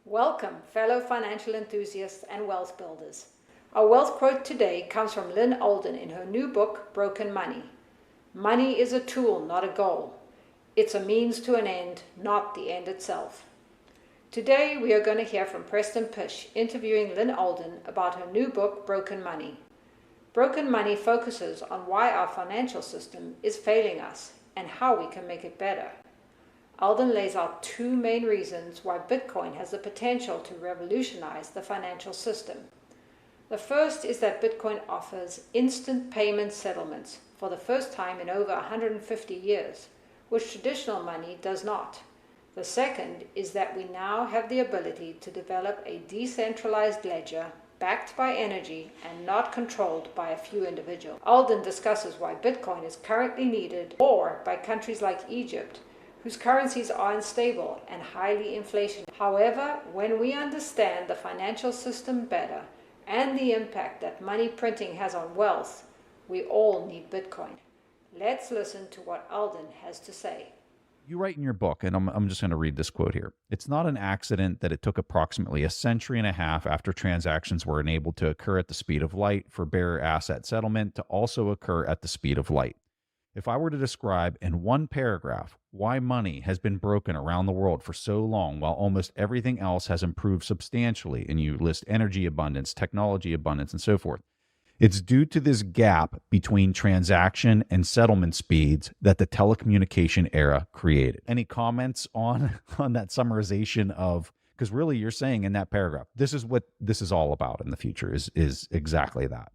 Welcome, fellow financial enthusiasts and wealth builders. Our wealth quote today comes from Lyn Alden in her new book, Broken Money. Money is a tool, not a goal. It's a means to an end, not the end itself. Today we are going to hear from Preston Pysh interviewing Lyn Alden about her new book, Broken Money. Broken Money focuses on why our financial system is failing us and how we can make it better. Alden lays out two main reasons why Bitcoin has the potential to revolutionize the financial system. The first is that Bitcoin offers instant payment settlements for the first time in over 150 years, which traditional money does not. The second is that we now have the ability to develop a decentralized ledger backed by energy and not controlled by a few individuals. Alden discusses why Bitcoin is currently needed more by countries like Egypt, whose currencies are unstable and highly inflationary. However, when we understand the financial system better and the impact that money printing has on wealth, we all need Bitcoin. Let's listen to what Alden has to say. You write in your book, and I'm just going to read this quote here. It's not an accident that it took approximately a century and a half after transactions were enabled to occur at the speed of light for bearer asset settlement to also occur at the speed of light. If I were to describe in one paragraph why money has been broken around the world for so long while almost everything else has improved substantially, and you list energy abundance, technology abundance, and so forth, it's due to this gap between transaction and settlement speeds that the telecommunication era created. Any comments on that summarization of, because really you're saying in that paragraph, this is what this is all about in the future is exactly that.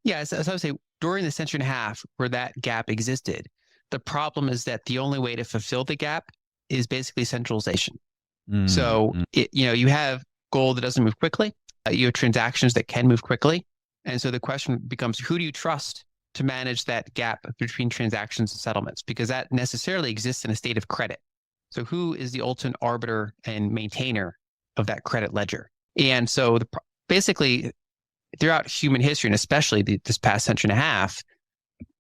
Yeah, as I would say, during the century and a half where that gap existed, the problem is that the only way to fulfill the gap is basically centralization. So, you have gold that doesn't move quickly. You have transactions that can move quickly. And so the question becomes, who do you trust to manage that gap between transactions and settlements? Because that necessarily exists in a state of credit. So who is the ultimate arbiter and maintainer of that credit ledger? And so basically, throughout human history, and especially this past century and a half,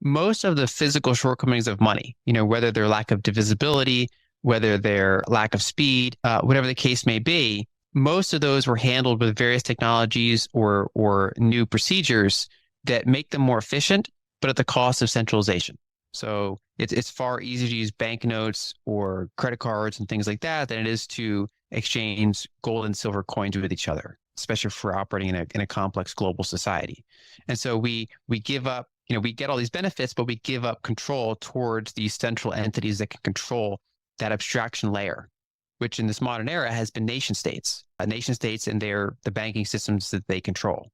most of the physical shortcomings of money, whether their lack of divisibility, whether their lack of speed, whatever the case may be, most of those were handled with various technologies or new procedures that make them more efficient, but at the cost of centralization. So it's far easier to use banknotes or credit cards and things like that than it is to exchange gold and silver coins with each other, especially for operating in a complex global society. And so we give up, we get all these benefits, but we give up control towards these central entities that can control that abstraction layer, which in this modern era has been nation states and the banking systems that they control.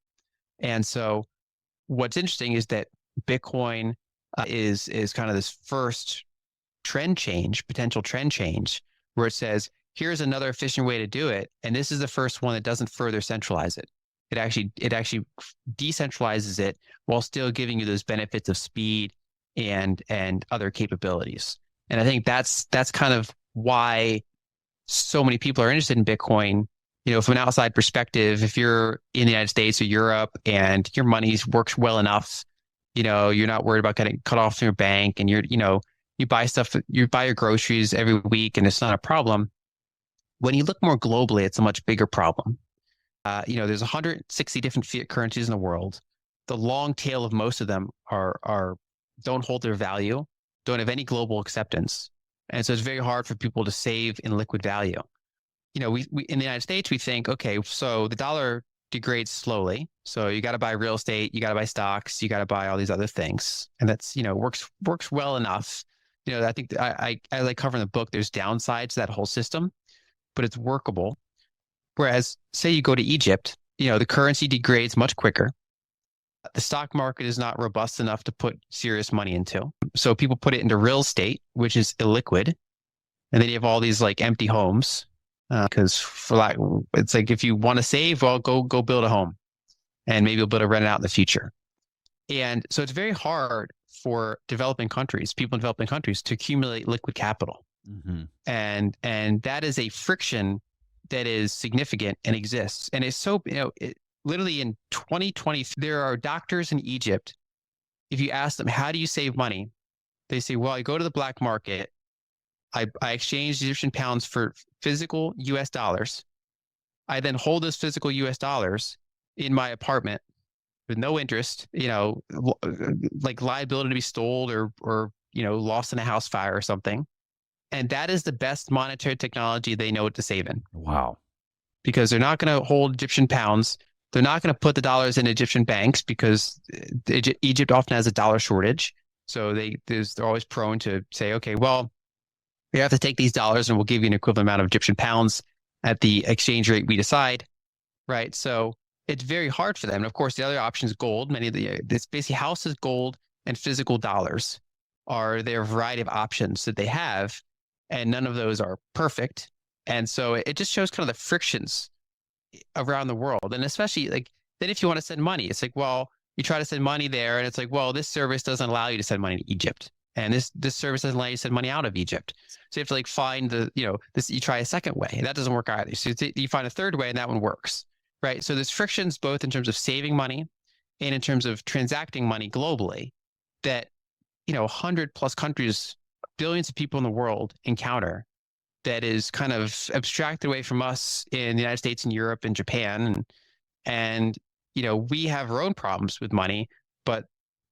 And so what's interesting is that Bitcoin is kind of this first potential trend change, where it says, here's another efficient way to do it. And this is the first one that doesn't further centralize it. It actually decentralizes it while still giving you those benefits of speed and other capabilities. And I think that's kind of why so many people are interested in Bitcoin. From an outside perspective, if you're in the United States or Europe and your money works well enough, you're not worried about getting cut off from your bank, and you buy your groceries every week and it's not a problem. When you look more globally, it's a much bigger problem. There's 160 different fiat currencies in the world. The long tail of most of them don't hold their value, don't have any global acceptance. And so it's very hard for people to save in liquid value. We in the United States, we think, okay, so the dollar degrades slowly. So you got to buy real estate, you got to buy stocks, you got to buy all these other things. And that's, works well enough. I think I like covering the book, there's downsides to that whole system, but it's workable. Whereas say you go to Egypt, the currency degrades much quicker. The stock market is not robust enough to put serious money into. So people put it into real estate, which is illiquid. And then you have all these like empty homes. Because it's like, if you want to save, well, go build a home, and maybe you'll be able to rent it out in the future. And so it's very hard for people in developing countries to accumulate liquid capital. Mm-hmm. And that is a friction that is significant and exists. And it's so, literally in 2020, there are doctors in Egypt. If you ask them, how do you save money? They say, well, I go to the black market. I exchange Egyptian pounds for physical US dollars. I then hold those physical US dollars in my apartment with no interest, like liability to be stolen or lost in a house fire or something. And that is the best monetary technology they know what to save in. Wow. Because they're not going to hold Egyptian pounds. They're not going to put the dollars in Egyptian banks because Egypt often has a dollar shortage. So they're always prone to say, okay, well, we have to take these dollars and we'll give you an equivalent amount of Egyptian pounds at the exchange rate we decide, right? So it's very hard for them. And of course, the other option is gold. This basically houses gold and physical dollars are their variety of options that they have, and none of those are perfect. And so it just shows kind of the frictions around the world. And especially like then if you want to send money, it's like, well, you try to send money there and it's like, well, this service doesn't allow you to send money to Egypt. And this service doesn't allow you to send money out of Egypt. So you have to like find you try a second way. And that doesn't work either. So you find a third way and that one works. Right. So there's frictions both in terms of saving money and in terms of transacting money globally that, 100 plus countries, billions of people in the world encounter that is kind of abstracted away from us in the United States and Europe and Japan. And we have our own problems with money, but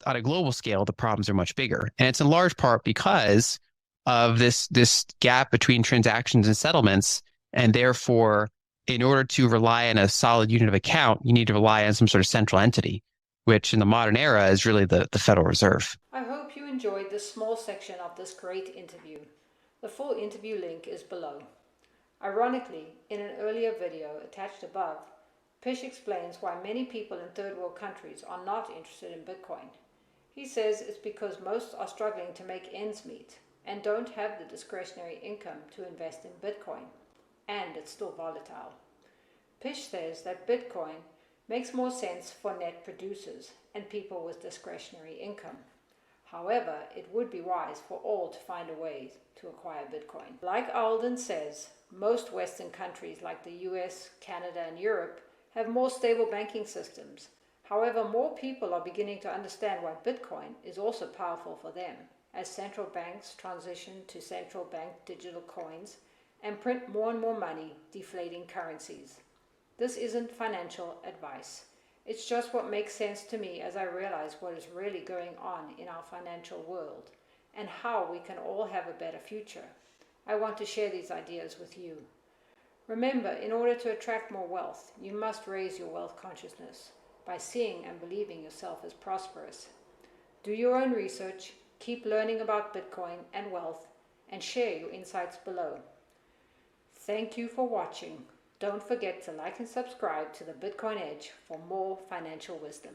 on a global scale, the problems are much bigger. And it's in large part because of this gap between transactions and settlements. And therefore, in order to rely on a solid unit of account, you need to rely on some sort of central entity, which in the modern era is really the Federal Reserve. I hope you enjoyed this small section of this great interview. The full interview link is below. Ironically, in an earlier video attached above, Pysh explains why many people in third world countries are not interested in Bitcoin. He says it's because most are struggling to make ends meet and don't have the discretionary income to invest in Bitcoin, and it's still volatile. Pysh says that Bitcoin makes more sense for net producers and people with discretionary income. However, it would be wise for all to find a way to acquire Bitcoin. Like Alden says, most Western countries like the US, Canada, and Europe have more stable banking systems. However, more people are beginning to understand why Bitcoin is also powerful for them, as central banks transition to central bank digital coins and print more and more money, deflating currencies. This isn't financial advice. It's just what makes sense to me as I realize what is really going on in our financial world and how we can all have a better future. I want to share these ideas with you. Remember, in order to attract more wealth, you must raise your wealth consciousness by seeing and believing yourself as prosperous. Do your own research, keep learning about Bitcoin and wealth, and share your insights below. Thank you for watching. Don't forget to like and subscribe to the Bitcoin Edge for more financial wisdom.